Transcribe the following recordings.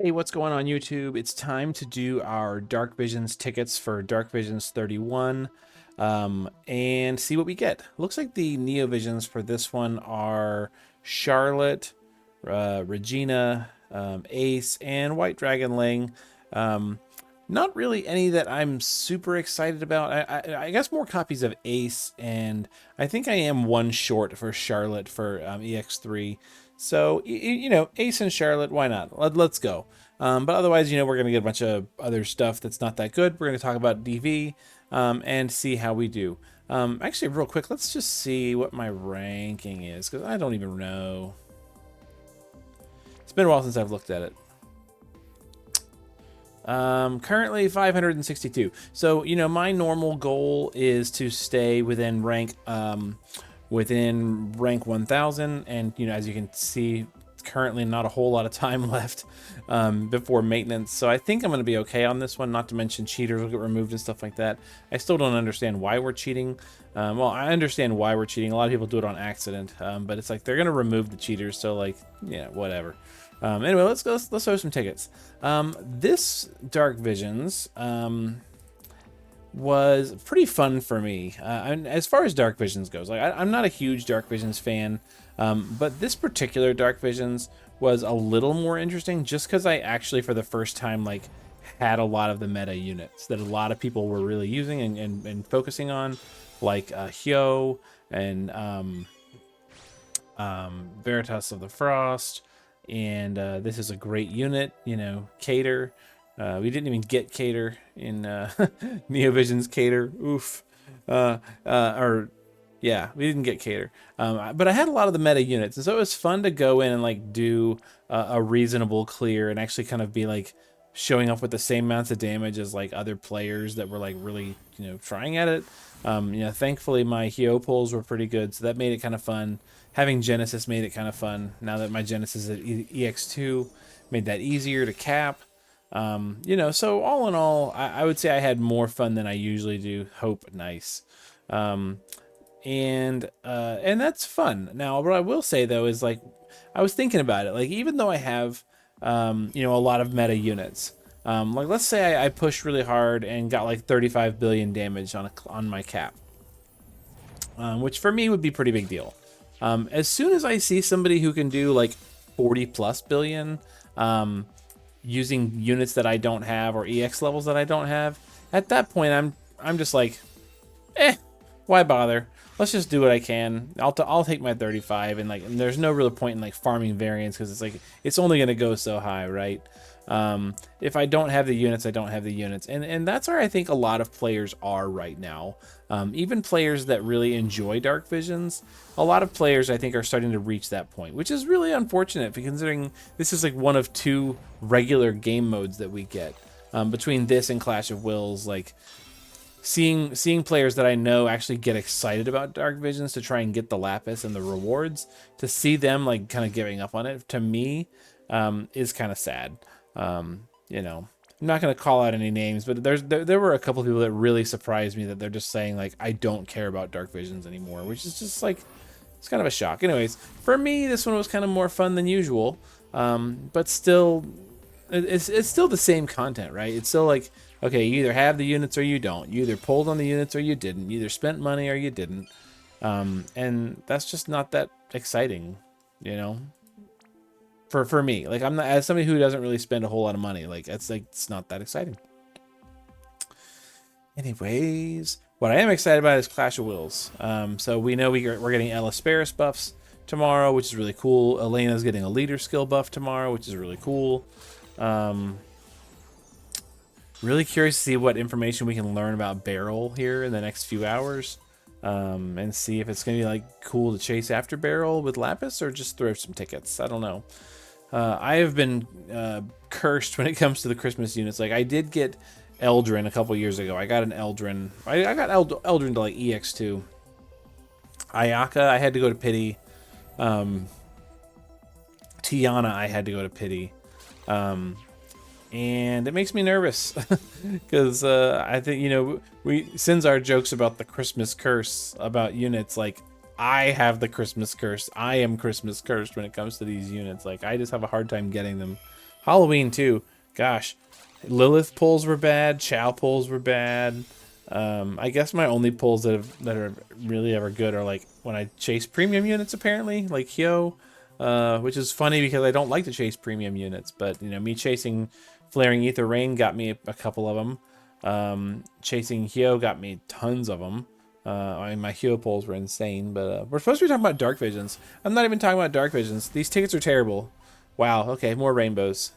Hey, what's going on YouTube? It's time to do our Dark Visions tickets for Dark Visions 31 and see what we get. Looks like the Neo Visions for this one are Charlotte, Regina, Ace, and White Dragon Ling. Not really any that I'm super excited about. I guess more copies of Ace, and I think I am one short for Charlotte for EX3. So, Ace and Charlotte, why not? Let's go. But otherwise, we're going to get a bunch of other stuff that's not that good. We're going to talk about DV and see how we do. Actually, real quick, let's just see what my ranking is, because I don't even know. It's been a while since I've looked at it. Currently 562. So, my normal goal is to stay within rank 1000. And, as you can see, currently not a whole lot of time left before maintenance. So I think I'm going to be okay on this one, not to mention cheaters will get removed and stuff like that. I still don't understand why we're cheating. Well, I understand why we're cheating. A lot of people do it on accident, but it's like they're going to remove the cheaters. So, like, yeah, whatever. Anyway, let's throw some tickets. This Dark Visions was pretty fun for me. And as far as Dark Visions goes, like I'm not a huge Dark Visions fan, but this particular Dark Visions was a little more interesting just because I actually, for the first time, like had a lot of the meta units that a lot of people were really using and focusing on, like Hyo and Veritas of the Frost. And this is a great unit, Cater. We didn't even get Cater in Neovision's Cater. Oof. Yeah, we didn't get Cater. But I had a lot of the meta units, and so it was fun to go in and like do a reasonable clear and actually kind of be like showing up with the same amounts of damage as like other players that were like really trying at it. Thankfully my Hyo pulls were pretty good, so that made it kind of fun. Having Genesis made it kind of fun. Now that my Genesis is at EX2, made that easier to cap. So all in all, I would say I had more fun than I usually do. Hope nice. And that's fun. Now, what I will say though is like, I was thinking about it. Like, even though I have, a lot of meta units, like let's say I pushed really hard and got like 35 billion damage on my cap, which for me would be a pretty big deal. As soon as I see somebody who can do like 40 plus billion, using units that I don't have or EX levels that I don't have, at that point I'm just like, why bother? Let's just do what I can. I'll take my 35, and there's no real point in like farming variants, because it's like it's only gonna go so high, right? If I don't have the units, I don't have the units, and that's where I think a lot of players are right now. Even players that really enjoy Dark Visions, a lot of players I think are starting to reach that point, which is really unfortunate, considering this is like one of two regular game modes that we get. Between this and Clash of Wills, like seeing players that I know actually get excited about Dark Visions to try and get the Lapis and the rewards, to see them like kind of giving up on it, to me, is kind of sad. I'm not going to call out any names, but there were a couple of people that really surprised me, that they're just saying like, I don't care about Dark Visions anymore, which is just like, it's kind of a shock. Anyways, for me, this one was kind of more fun than usual, but still, it's still the same content, right? It's still like, okay, you either have the units or you don't. You either pulled on the units or you didn't. You either spent money or you didn't. And that's just not that exciting, For me. Like, I'm not, as somebody who doesn't really spend a whole lot of money, like it's not that exciting. Anyways, what I am excited about is Clash of Wills. So we know we're getting Elisperis buffs tomorrow, which is really cool. Elena's getting a leader skill buff tomorrow, which is really cool. Really curious to see what information we can learn about Beryl here in the next few hours, and see if it's gonna be like cool to chase after Beryl with Lapis or just throw some tickets. I don't know. I have been cursed when it comes to the Christmas units. Like, I did get Eldrin a couple years ago. I got an Eldrin. I got Eldrin to like EX2. Ayaka, I had to go to pity. Tiana, I had to go to pity. And it makes me nervous because I think, since our jokes about the Christmas curse about units, like, I have the Christmas curse. I am Christmas cursed when it comes to these units. Like, I just have a hard time getting them Halloween too. Gosh, Lilith pulls were bad. Chow pulls were bad. I guess my only pulls that are really ever good are like when I chase premium units, apparently, like Hyo, which is funny because I don't like to chase premium units, but you know, me chasing Flaring Ether Rain got me a couple of them. Chasing Hyo got me tons of them. I mean, my Hyo pulls were insane, but we're supposed to be talking about Dark Visions. I'm not even talking about Dark Visions. These tickets are terrible. Wow, okay, more rainbows.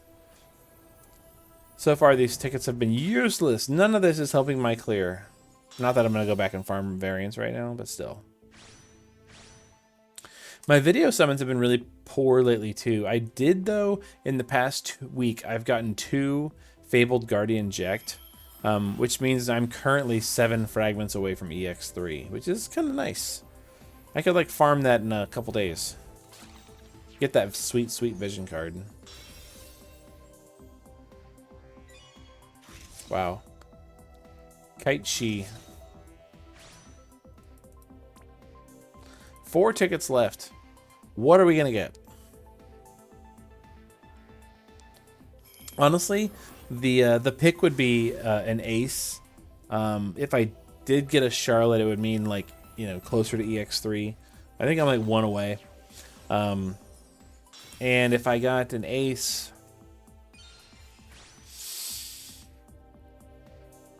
So far, these tickets have been useless. None of this is helping my clear. Not that I'm going to go back and farm variants right now, but still. My video summons have been really poor lately, too. I did, though, in the past week, I've gotten 2 Fabled Guardian Ject, which means I'm currently 7 fragments away from EX3, which is kind of nice. I could, like, farm that in a couple days. Get that sweet, sweet vision card. Wow. Kite Shi. 4 tickets left. What are we gonna get? Honestly, the pick would be an ace. If I did get a Charlotte, it would mean like, you know, closer to EX3. I think I'm like 1 away. And if I got an ace,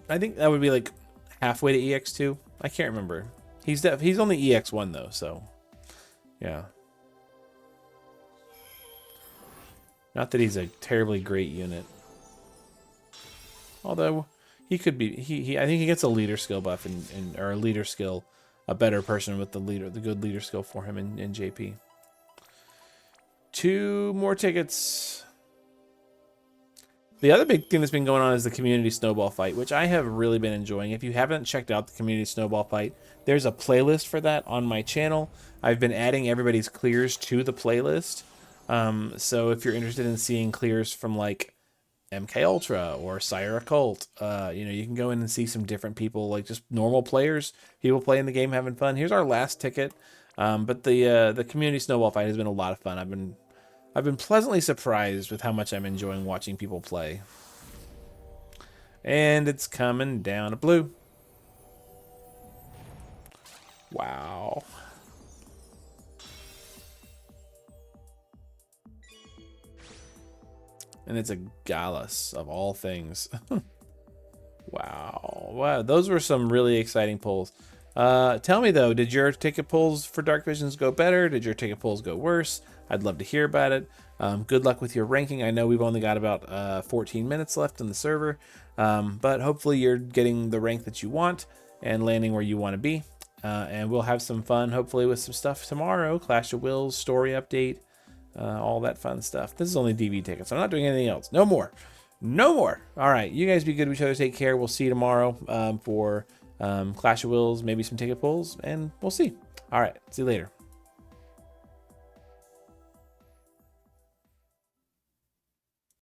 I think that would be like halfway to EX2. I can't remember. He's only EX1 though, so yeah. Not that he's a terribly great unit. Although he could be, I think he gets a leader skill buff or a leader skill, a better person with the good leader skill for him in JP. 2 more tickets. The other big thing that's been going on is the community snowball fight, which I have really been enjoying. If you haven't checked out the community snowball fight, there's a playlist for that on my channel. I've been adding everybody's clears to the playlist. So if you're interested in seeing clears from like MK Ultra or Sire Occult, you know, you can go in and see some different people, like just normal players, people playing the game, having fun. Here's our last ticket. But the community snowball fight has been a lot of fun. I've been pleasantly surprised with how much I'm enjoying watching people play. And it's coming down to blue. Wow. And it's a Gallus of all things. Wow. Wow, those were some really exciting pulls. Tell me though, did your ticket pulls for Dark Visions go better? Did your ticket pulls go worse? I'd love to hear about it. Good luck with your ranking. I know we've only got about 14 minutes left in the server, but hopefully you're getting the rank that you want and landing where you want to be. And we'll have some fun, hopefully, with some stuff tomorrow. Clash of Wills, story update, all that fun stuff. This is only DV tickets. I'm not doing anything else. No more. No more. All right. You guys be good to each other. Take care. We'll see you tomorrow for Clash of Wills, maybe some ticket pulls, and we'll see. All right. See you later.